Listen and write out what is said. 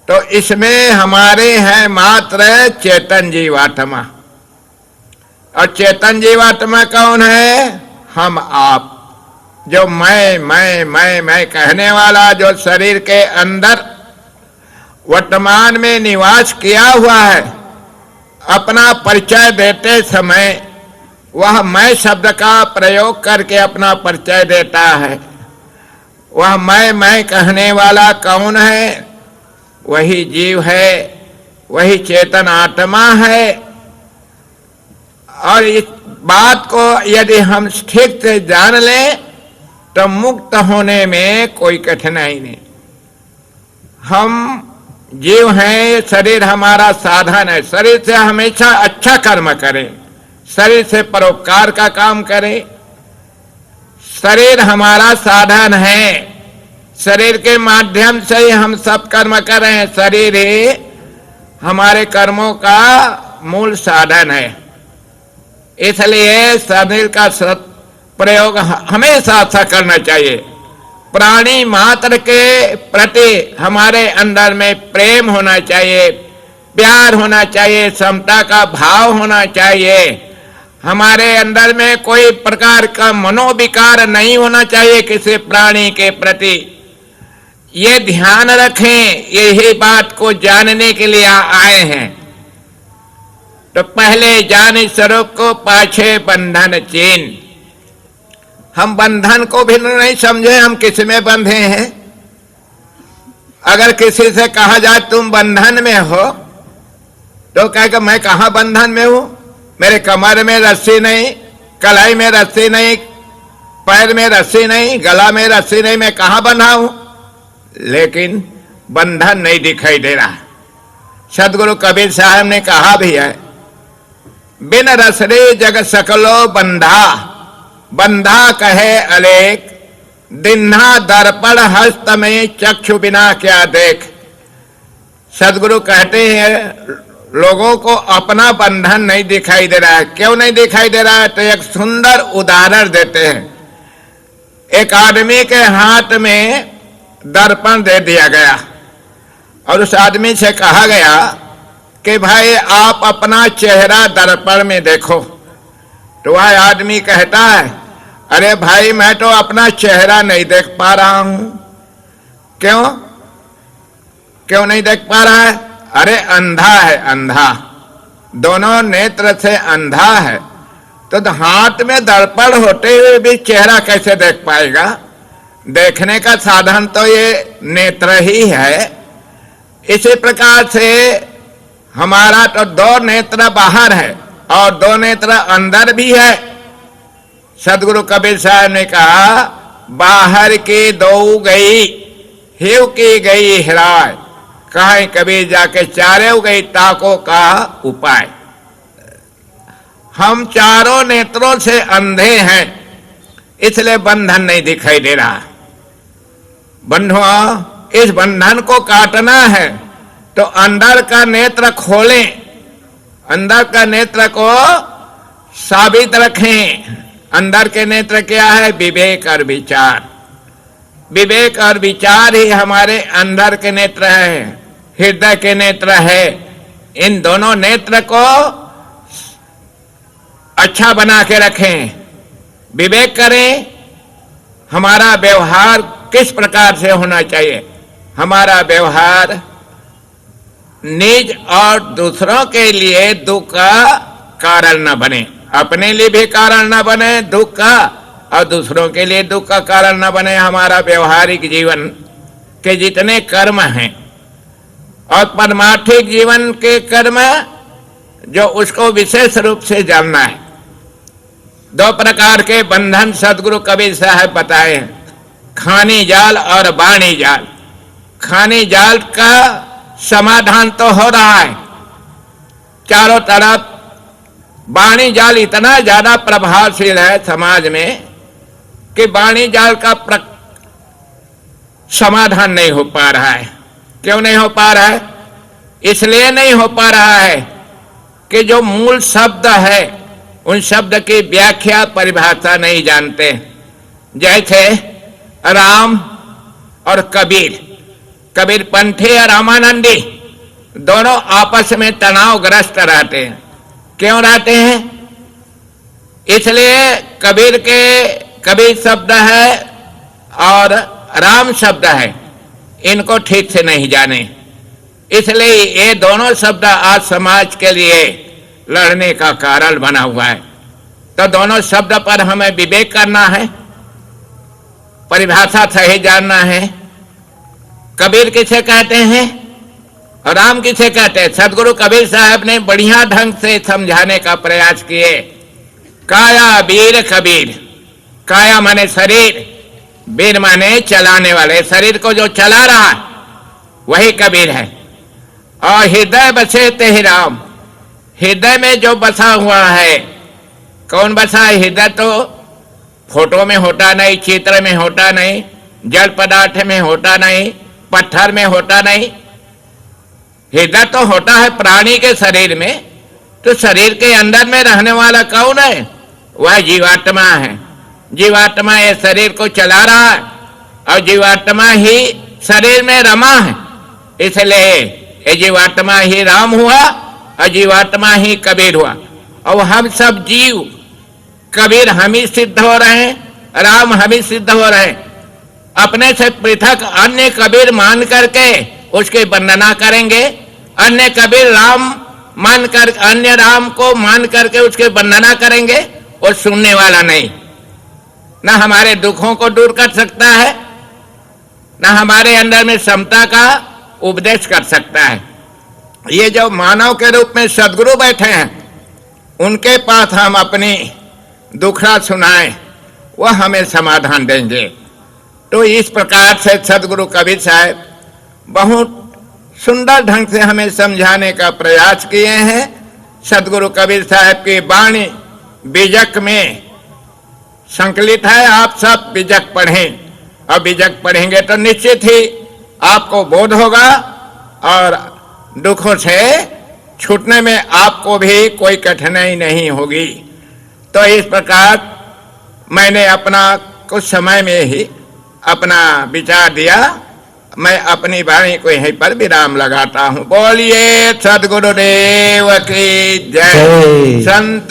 तो इसमें हमारे हैं मात्र चेतन जीवात्मा। और चेतन जीवात्मा कौन है? हम आप, जो मैं कहने वाला, जो शरीर के अंदर वर्तमान में निवास किया हुआ है, अपना परिचय देते समय वह मैं शब्द का प्रयोग करके अपना परिचय देता है। वह मैं कहने वाला कौन है? वही जीव है, वही चेतन आत्मा है। और इस बात को यदि हम ठीक से जान लें तो मुक्त होने में कोई कठिनाई नहीं। हम जीव हैं, शरीर हमारा साधन है। शरीर से हमेशा अच्छा कर्म करें, शरीर से परोपकार का काम करें। शरीर हमारा साधन है, शरीर के माध्यम से ही हम सब कर्म कर रहे हैं। शरीर ही हमारे कर्मों का मूल साधन है। इसलिए शरीर का प्रयोग हमेशा अच्छा करना चाहिए। प्राणी मात्र के प्रति हमारे अंदर में प्रेम होना चाहिए, प्यार होना चाहिए, समता का भाव होना चाहिए। हमारे अंदर में कोई प्रकार का मनोविकार नहीं होना चाहिए किसी प्राणी के प्रति। ये ध्यान रखें, यही बात को जानने के लिए आए हैं। तो पहले जाने स्वरूप को, पाछे बंधन चीन। हम बंधन को भी नहीं समझे, हम किस में बंधे हैं। अगर किसी से कहा जाए तुम बंधन में हो, तो कहेगा मैं कहां बंधन में हूं? मेरे कमर में रस्सी नहीं, कलाई में रस्सी नहीं, पैर में रस्सी नहीं, गला में रस्सी नहीं, मैं कहां बंधा हूं? लेकिन बंधन नहीं दिखाई दे रहा। सदगुरु कबीर साहब ने कहा भी है, बिन रसरे जग सकलो बंधा, बंधा कहे अलेख, दिन्हा दर्पण हस्त में चक्षु बिना क्या देख। सदगुरु कहते हैं लोगों को अपना बंधन नहीं दिखाई दे रहा है। क्यों नहीं दिखाई दे रहा है? तो एक सुंदर उदाहरण देते हैं। एक आदमी के हाथ में दर्पण दे दिया गया और उस आदमी से कहा गया कि भाई आप अपना चेहरा दर्पण में देखो। तो वह आदमी कहता है, अरे भाई मैं तो अपना चेहरा नहीं देख पा रहा हूं। क्यों क्यों नहीं देख पा रहा है? अरे अंधा है, अंधा, दोनों नेत्र से अंधा है। तो हाथ में दर्पण होते हुए भी चेहरा कैसे देख पाएगा? देखने का साधन तो ये नेत्र ही है। इसी प्रकार से हमारा तो दो नेत्र बाहर है और दो नेत्र अंदर भी है। सदगुरु कबीर साहब ने कहा, बाहर की दो गई, हिव की गई हिराय, कहे कबीर जाके चारे गई ताको का उपाय। हम चारों नेत्रों से अंधे हैं, इसलिए बंधन नहीं दिखाई दे रहा। बंधुआ, इस बंधन को काटना है तो अंदर का नेत्र खोलें, अंदर का नेत्र को साबित रखें। अंदर के नेत्र क्या है? विवेक और विचार। विवेक और विचार ही हमारे अंदर के नेत्र है, हृदय के नेत्र है। इन दोनों नेत्र को अच्छा बना के रखें, विवेक करें। हमारा व्यवहार किस प्रकार से होना चाहिए? हमारा व्यवहार निज और दूसरों के लिए दुख का कारण न बने, अपने लिए भी कारण न बने दुख का, और दूसरों के लिए दुख का कारण न बने। हमारा व्यवहारिक जीवन के जितने कर्म हैं और परमार्थिक जीवन के कर्म, जो उसको विशेष रूप से जानना है। दो प्रकार के बंधन सदगुरु कबीर साहब बताए हैं, खानी जाल और बाणी जाल। खानी जाल का समाधान तो हो रहा है चारों तरफ। बाणी जाल इतना ज्यादा प्रभावशील है समाज में कि बाणी जाल का समाधान नहीं हो पा रहा है। क्यों नहीं हो पा रहा है? इसलिए नहीं हो पा रहा है कि जो मूल शब्द है उन शब्द की व्याख्या परिभाषा नहीं जानते। जैसे राम और कबीर। कबीर पंथी और रामानंदी दोनों आपस में तनावग्रस्त रहते हैं। क्यों रहते हैं? इसलिए कबीर के कबीर शब्द है और राम शब्द है, इनको ठीक से नहीं जाने, इसलिए ये दोनों शब्द आज समाज के लिए लड़ने का कारण बना हुआ है। तो दोनों शब्द पर हमें विवेक करना है, परिभाषा सही जानना है। कबीर किसे कहते हैं और राम किसे कहते हैं? सदगुरु कबीर साहब ने बढ़िया ढंग से समझाने का प्रयास किए। काया वीर कबीर, काया माने शरीर, वीर माने चलाने वाले, शरीर को जो चला रहा है वही कबीर है। और हृदय बसे ते राम, हृदय में जो बसा हुआ है, कौन बसा है? हृदय तो फोटो में होता नहीं, चित्र में होता नहीं, जल पदार्थ में होता नहीं, पत्थर में होता नहीं। हृदय तो होता है प्राणी के शरीर में। तो शरीर के अंदर में रहने वाला कौन है? वह जीवात्मा है। जीवात्मा ये शरीर को चला रहा है और जीवात्मा ही शरीर में रमा है। इसलिए ये जीवात्मा ही राम हुआ और जीवात्मा ही कबीर हुआ। और हम सब जीव कबीर हम ही सिद्ध हो रहे हैं, राम हम ही सिद्ध हो रहे हैं। अपने से पृथक अन्य कबीर मान करके उसकी वंदना करेंगे, अन्य कबीर राम मानकर अन्य राम को मान करके उसकी वंदना करेंगे, और सुनने वाला नहीं, ना हमारे दुखों को दूर कर सकता है, ना हमारे अंदर में समता का उपदेश कर सकता है। ये जो मानव के रूप में सदगुरु बैठे हैं, उनके पास हम अपनी दुखड़ा सुनाएं, वह हमें समाधान देंगे। तो इस प्रकार से सदगुरु कबीर साहब बहुत सुंदर ढंग से हमें समझाने का प्रयास किए हैं। सदगुरु कबीर साहब की वाणी बीजक में संकलित है। आप सब बीजक पढ़ें, और बीजक पढ़ेंगे तो निश्चित ही आपको बोध होगा और दुखों से छूटने में आपको भी कोई कठिनाई नहीं होगी। तो इस प्रकार मैंने अपना कुछ समय में ही अपना विचार दिया। मैं अपनी वाणी को यहीं पर विराम लगाता हूँ। बोलिए सद्गुरुदेव की जय। संत